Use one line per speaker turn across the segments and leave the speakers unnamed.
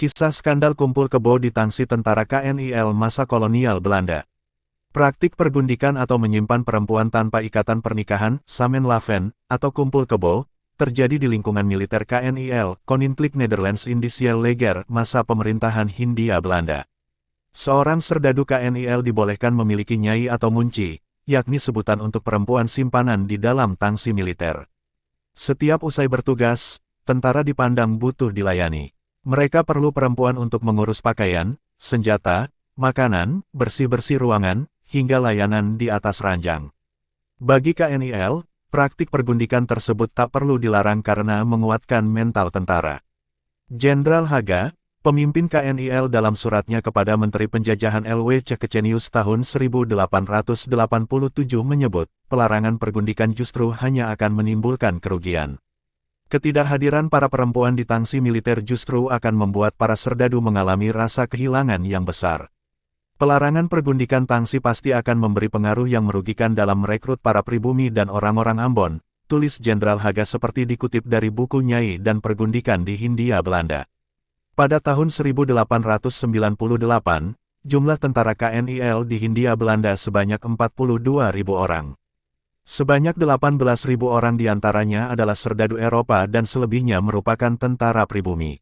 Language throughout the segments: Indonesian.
Kisah skandal kumpul kebo di tangsi tentara KNIL masa kolonial Belanda. Praktik pergundikan atau menyimpan perempuan tanpa ikatan pernikahan, samenlaven, atau kumpul kebo, terjadi di lingkungan militer KNIL, Koninklijk Nederlands Indische Leger, masa pemerintahan Hindia Belanda. Seorang serdadu KNIL dibolehkan memiliki nyai atau munci, yakni sebutan untuk perempuan simpanan di dalam tangsi militer. Setiap usai bertugas, tentara dipandang butuh dilayani. Mereka perlu perempuan untuk mengurus pakaian, senjata, makanan, bersih-bersih ruangan, hingga layanan di atas ranjang. Bagi KNIL, praktik pergundikan tersebut tak perlu dilarang karena menguatkan mental tentara. Jenderal Haga, pemimpin KNIL dalam suratnya kepada Menteri Penjajahan LW Cekecenius tahun 1887 menyebut, pelarangan pergundikan justru hanya akan menimbulkan kerugian. Ketidakhadiran para perempuan di tangsi militer justru akan membuat para serdadu mengalami rasa kehilangan yang besar. Pelarangan pergundikan tangsi pasti akan memberi pengaruh yang merugikan dalam merekrut para pribumi dan orang-orang Ambon, tulis Jenderal Haga seperti dikutip dari buku Nyai dan Pergundikan di Hindia Belanda. Pada tahun 1898, jumlah tentara KNIL di Hindia Belanda sebanyak 42.000 orang. Sebanyak 18.000 orang diantaranya adalah serdadu Eropa dan selebihnya merupakan tentara pribumi.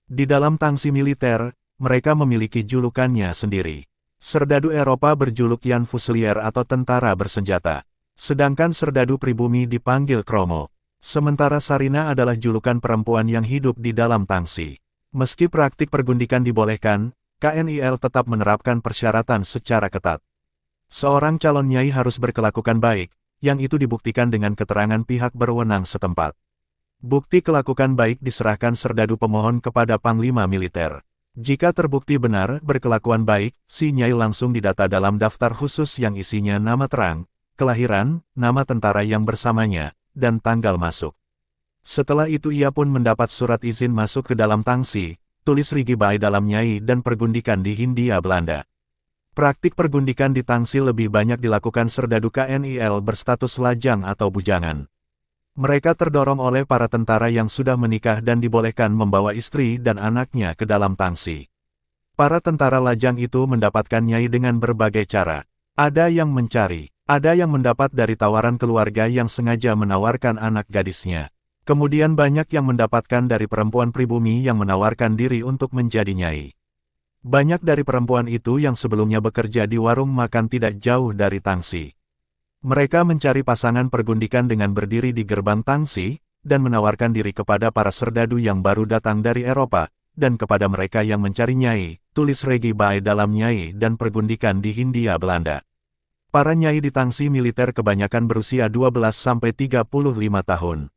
Di dalam tangsi militer, mereka memiliki julukannya sendiri. Serdadu Eropa berjuluk Jan Fusilier atau tentara bersenjata. Sedangkan serdadu pribumi dipanggil Kromo. Sementara Sarina adalah julukan perempuan yang hidup di dalam tangsi. Meski praktik pergundikan dibolehkan, KNIL tetap menerapkan persyaratan secara ketat. Seorang calon nyai harus berkelakuan baik, yang itu dibuktikan dengan keterangan pihak berwenang setempat. Bukti kelakukan baik diserahkan serdadu pemohon kepada Panglima Militer. Jika terbukti benar berkelakuan baik, si nyai langsung didata dalam daftar khusus yang isinya nama terang, kelahiran, nama tentara yang bersamanya, dan tanggal masuk. Setelah itu ia pun mendapat surat izin masuk ke dalam tangsi, tulis Rigi Baai dalam Nyai dan Pergundikan di Hindia Belanda. Praktik pergundikan di tangsi lebih banyak dilakukan serdadu KNIL berstatus lajang atau bujangan. Mereka terdorong oleh para tentara yang sudah menikah dan dibolehkan membawa istri dan anaknya ke dalam tangsi. Para tentara lajang itu mendapatkan nyai dengan berbagai cara. Ada yang mencari, ada yang mendapat dari tawaran keluarga yang sengaja menawarkan anak gadisnya. Kemudian banyak yang mendapatkan dari perempuan pribumi yang menawarkan diri untuk menjadi nyai. Banyak dari perempuan itu yang sebelumnya bekerja di warung makan tidak jauh dari tangsi. Mereka mencari pasangan pergundikan dengan berdiri di gerbang tangsi, dan menawarkan diri kepada para serdadu yang baru datang dari Eropa, dan kepada mereka yang mencari nyai, tulis Regi Baai dalam Nyai dan Pergundikan di Hindia Belanda. Para nyai di tangsi militer kebanyakan berusia 12-35 tahun.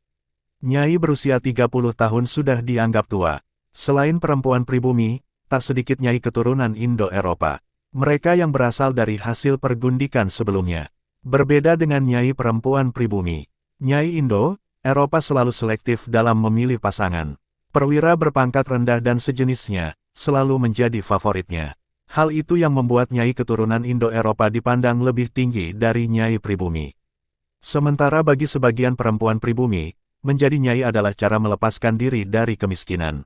Nyai berusia 30 tahun sudah dianggap tua. Selain perempuan pribumi, tak sedikit nyai keturunan Indo-Eropa. Mereka yang berasal dari hasil pergundikan sebelumnya. Berbeda dengan nyai perempuan pribumi. Nyai Indo-Eropa selalu selektif dalam memilih pasangan. Perwira berpangkat rendah dan sejenisnya, selalu menjadi favoritnya. Hal itu yang membuat nyai keturunan Indo-Eropa dipandang lebih tinggi dari nyai pribumi. Sementara bagi sebagian perempuan pribumi, menjadi nyai adalah cara melepaskan diri dari kemiskinan.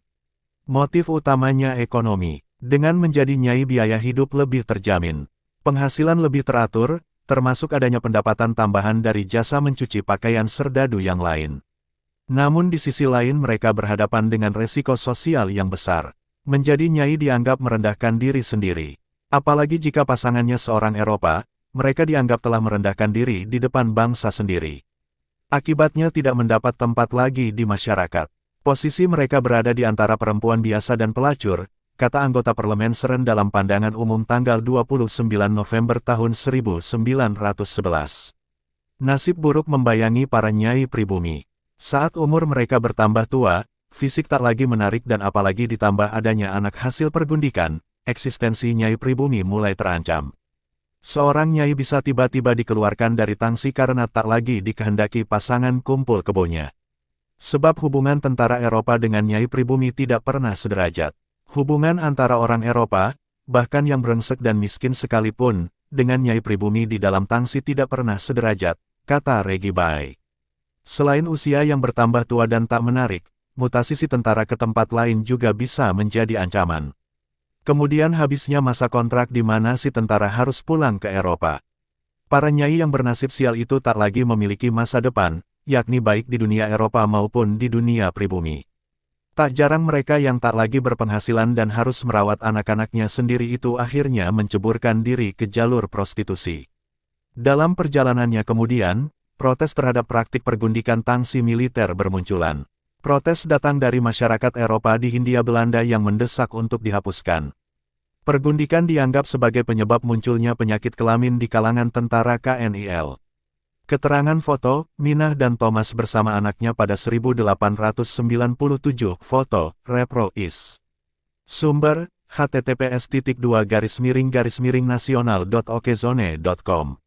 Motif utamanya ekonomi. Dengan menjadi nyai biaya hidup lebih terjamin. Penghasilan lebih teratur, termasuk adanya pendapatan tambahan dari jasa mencuci pakaian serdadu yang lain. Namun di sisi lain mereka berhadapan dengan resiko sosial yang besar. Menjadi nyai dianggap merendahkan diri sendiri. Apalagi jika pasangannya seorang Eropa, mereka dianggap telah merendahkan diri di depan bangsa sendiri. Akibatnya tidak mendapat tempat lagi di masyarakat. Posisi mereka berada di antara perempuan biasa dan pelacur, kata anggota parlemen Seren dalam pandangan umum tanggal 29 November tahun 1911. Nasib buruk membayangi para nyai pribumi. Saat umur mereka bertambah tua, fisik tak lagi menarik dan apalagi ditambah adanya anak hasil pergundikan, eksistensi nyai pribumi mulai terancam. Seorang nyai bisa tiba-tiba dikeluarkan dari tangsi karena tak lagi dikehendaki pasangan kumpul kebonya. Sebab hubungan tentara Eropa dengan nyai pribumi tidak pernah sederajat. Hubungan antara orang Eropa, bahkan yang brengsek dan miskin sekalipun, dengan nyai pribumi di dalam tangsi tidak pernah sederajat, kata Regi Baai. Selain usia yang bertambah tua dan tak menarik, mutasi si tentara ke tempat lain juga bisa menjadi ancaman. Kemudian habisnya masa kontrak di mana si tentara harus pulang ke Eropa. Para nyai yang bernasib sial itu tak lagi memiliki masa depan, yakni baik di dunia Eropa maupun di dunia pribumi. Tak jarang mereka yang tak lagi berpenghasilan dan harus merawat anak-anaknya sendiri itu akhirnya menceburkan diri ke jalur prostitusi. Dalam perjalanannya kemudian, protes terhadap praktik pergundikan tangsi militer bermunculan. Protes datang dari masyarakat Eropa di Hindia Belanda yang mendesak untuk dihapuskan. Pergundikan dianggap sebagai penyebab munculnya penyakit kelamin di kalangan tentara KNIL. Keterangan foto, Minah dan Thomas bersama anaknya pada 1897. Foto, Repro Is. Sumber, https://nasional.okezone.com